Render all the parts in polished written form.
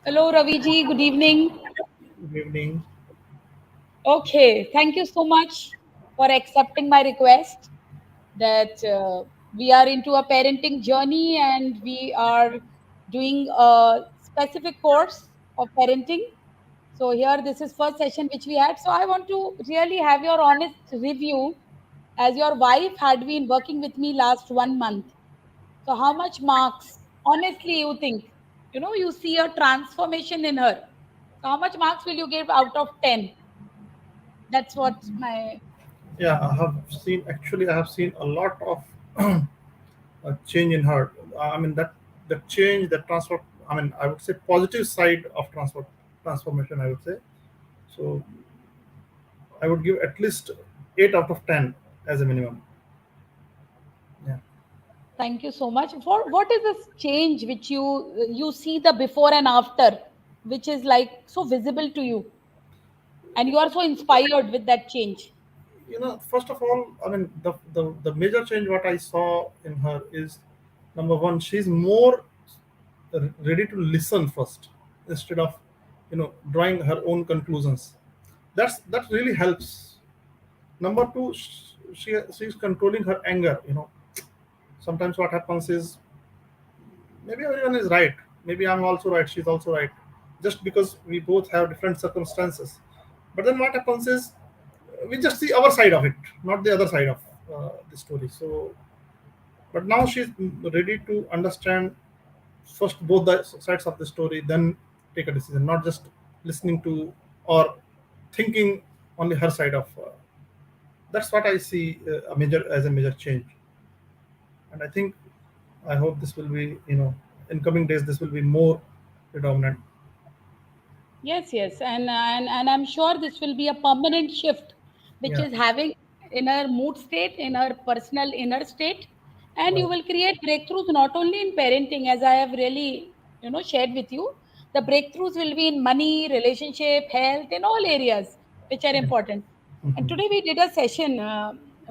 Hello, Raviji. Good evening. Good evening. Okay, thank you so much for accepting my request that we are into a parenting journey and we are doing a specific course of parenting. So here, this is first session which we had. So I want to really have your honest review as your wife had been working with me last 1 month. So how much marks, honestly, you think? You see a transformation in her. So how much marks will you give out of 10? That's what my Yeah, I have seen a lot of change in her. I mean that the change, the transfer. I mean, I would say positive side of transformation. I would say so. I would give at least 8 out of 10 as a minimum. Yeah. thank you so much. For what is this change which you see the before and after, which is like so visible to you, and you are so inspired with that change? First of all, I mean the major change what I saw in her is number one, she's more ready to listen first instead of drawing her own conclusions. That really helps. Number two, she's controlling her anger. Sometimes what happens is maybe everyone is right, maybe I'm also right, she's also right, just because we both have different circumstances. But then what happens is we just see our side of it, not the other side of the story. So, but now she's ready to understand first both the sides of the story, then take a decision, not just listening to or thinking only her side of. That's what I see a major as a major change, and I think I hope this will be in coming days this will be more predominant. Yes, yes, and I'm sure this will be a permanent shift, which Yeah, is having in her mood state, in her personal inner state, and you right. will create breakthroughs not only in parenting, as I have really shared with you. The breakthroughs will be in money, relationship, health, in all areas which are Yeah. important. And Mhm. today we did a session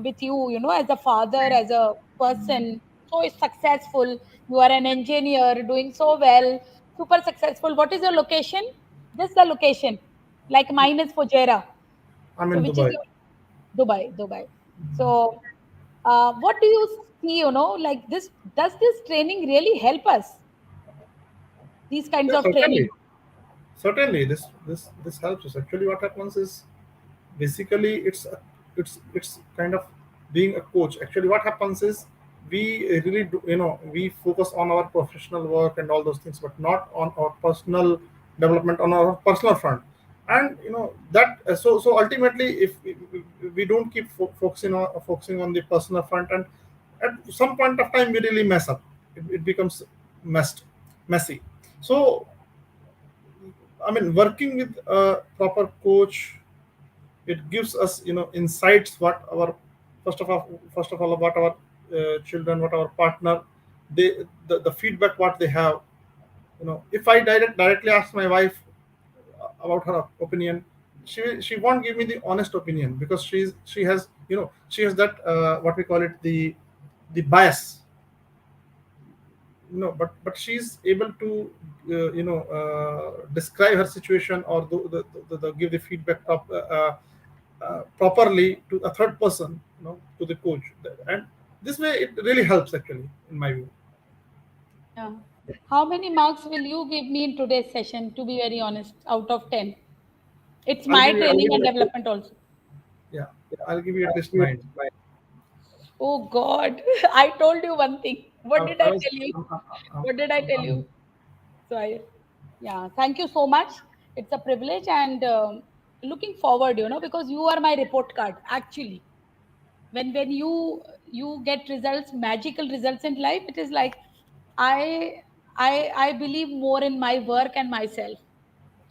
with you, as a father, as a person, so successful. You are an engineer, doing so well, super successful. What is your location? Just the location. Like mine is Fujairah. I'm So in which is Dubai. your Dubai, Dubai. So what do you see, like this, does this training really help us? These kinds Yeah, of training. certainly this helps us. Actually, what happens is basically it's kind of being a coach. Actually, what happens is we really do, we focus on our professional work and all those things, but not on our personal development on our personal front. And that so ultimately, if we don't keep focusing on the personal front, and at some point of time we really mess up. It becomes messy. So I mean, working with a proper coach, it gives us insights what our first of all about our children, what our partner, the feedback what they have. If I directly ask my wife about her opinion, she won't give me the honest opinion, because she has that what we call it, the bias. But she's able to describe her situation, or give the feedback properly to a third person, to the coach. And this way it really helps, actually, in my view. Yeah. How many marks will you give me in today's session, to be very honest, out of 10? It's I'll my give you training and development also. yeah, I'll give you at least 9. Oh God, I told you one thing. What did I I was tell you? um, What did I tell you? So yeah, thank you so much. It's a privilege and looking forward, because you are my report card actually. When you get results, magical results in life, it is like I I believe more in my work and myself.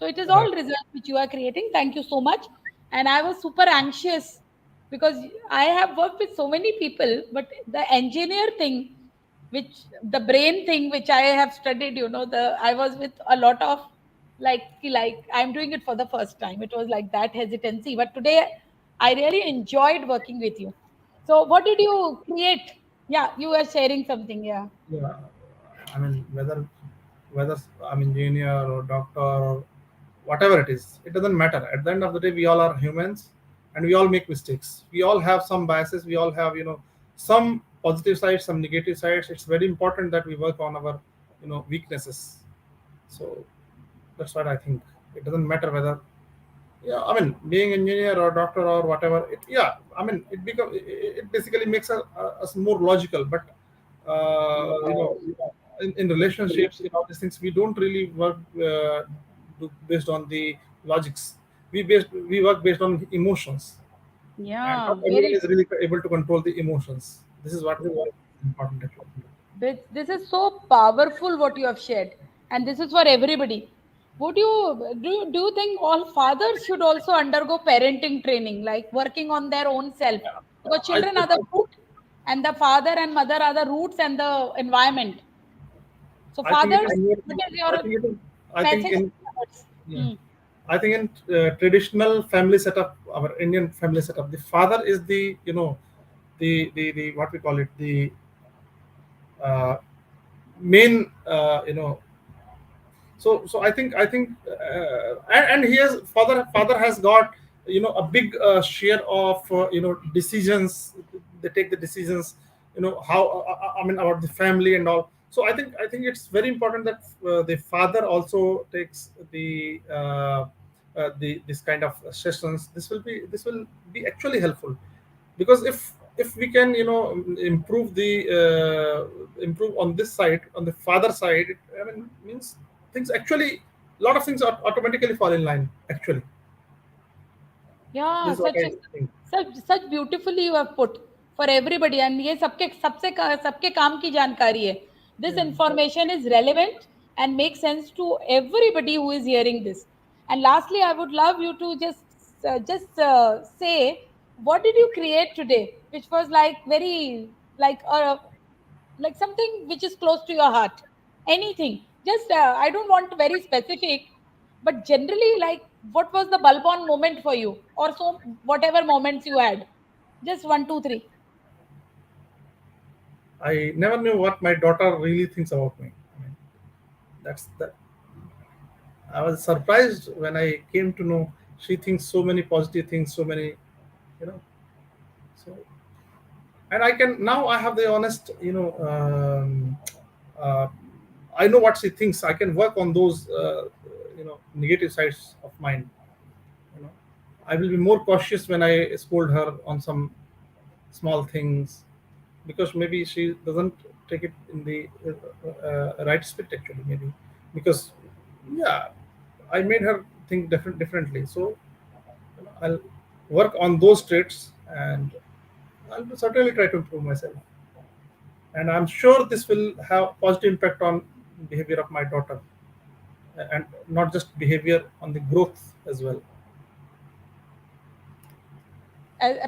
So it is right. all results which you are creating. Thank you so much. And I was super anxious because I have worked with so many people, but the engineer thing, which the brain thing, which I have studied, the I was with a lot of like I'm doing it for the first time. It was like that hesitancy. But today I really enjoyed working with you. So what did you create? Yeah, you were sharing something. Yeah. Yeah, I mean, whether whether I'm engineer or doctor or whatever it is. It doesn't matter. At the end of the day, we all are humans, and we all make mistakes. We all have some biases. We all have some positive sides, some negative sides. It's very important that we work on our weaknesses. So that's what I think. It doesn't matter whether, yeah, I mean, being engineer or doctor or whatever, yeah, I mean, it basically makes us more logical. But in relationships, in all these things, we don't really work based on the logics. We work based on emotions, and not Yeah, everyone very is really able to control the emotions. This is what true. is important actually. This is so powerful what you have shared, and this is for everybody. Would you do you think all fathers should also undergo parenting training, like working on their own self? Because I, children are the root, and the father and mother are the roots and the environment. So, I think it is fathers, more. what is I your think it is. I think message to in fathers? Yeah. Hmm. I think in traditional family setup, our Indian family setup, the father is the what we call it, the uh, main so I think and he has father has got a big share of decisions. They take the decisions, how I mean about the family and all. So I think it's very important that the father also takes the this kind of sessions. This will be actually helpful, because if we can improve on this side, on the father side, I mean, means things actually, a lot of things automatically fall in line actually. Yeah, This is what I think. such beautifully you have put for everybody, and ये सबके काम की जानकारी है. This Yeah. information is relevant and makes sense to everybody who is hearing this. And lastly, I would love you to just say, what did you create today, which was like very like something which is close to your heart. Anything, just I don't want very specific, but generally, like, what was the bulb on moment for you, or so whatever moments you had, just one, two, three. I never knew what my daughter really thinks about me. I mean, that's that. I was surprised when I came to know she thinks so many positive things, so many, you know. So, and I can now I have the honest, uh, I know what she thinks. I can work on those, negative sides of mine. You know, I will be more cautious when I scold her on some small things, because maybe she doesn't take it in the right spirit actually, maybe because, yeah, I made her think differently. So I'll work on those traits, and I'll certainly try to improve myself. And I'm sure this will have positive impact on behavior of my daughter, and not just behavior, on the growth as well.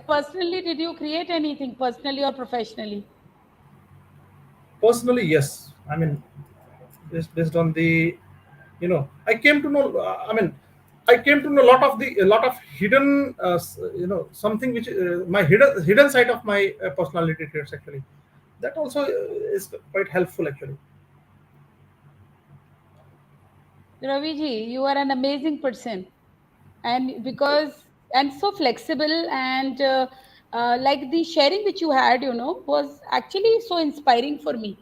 Personally, did you create anything personally or professionally? Personally, yes. I mean, based on the, I came to know, I mean, I came to know a lot of hidden, something which, my hidden side of my personality traits actually. That also is quite helpful actually. Raviji, you are an amazing person, and because and so flexible, and like the sharing which you had, was actually so inspiring for me.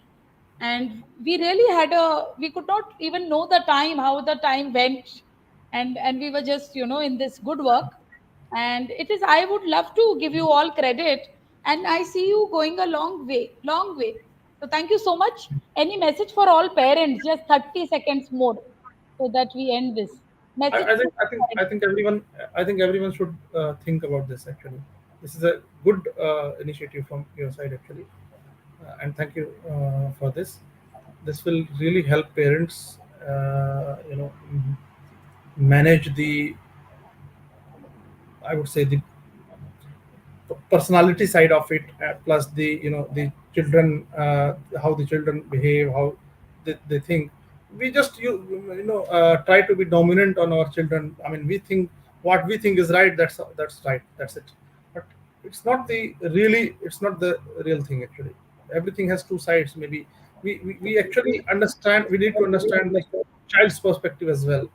And we really had a we could not even know the time, how the time went, and we were just in this good work. And it is, I would love to give you all credit, and I see you going a long way. So thank you so much. Any message for all parents? Just 30 seconds more, so that we end this I, message I to think I think I parents. think everyone should think about this actually. This is a good initiative from your side actually, and thank you for this. This will really help parents, manage the, I would say, the personality side of it, plus the, the children, how the children behave, how they think. We just try to be dominant on our children. I mean, we think what we think is right, that's right, that's it. But it's not the real thing actually. Everything has two sides. Maybe we actually understand, we need to understand the child's perspective as well.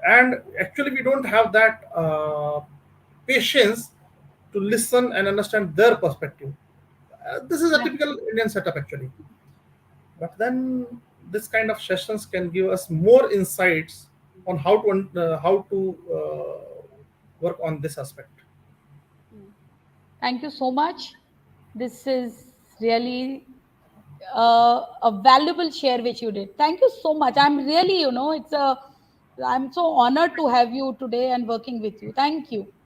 And actually we don't have that patience to listen and understand their perspective. This is a Yeah. typical Indian setup actually. But then this kind of sessions can give us more insights on how to work on this aspect. Thank you so much. This is really a valuable share which you did. Thank you so much. I'm really, it's a, I'm so honored to have you today and working with you. Thank you.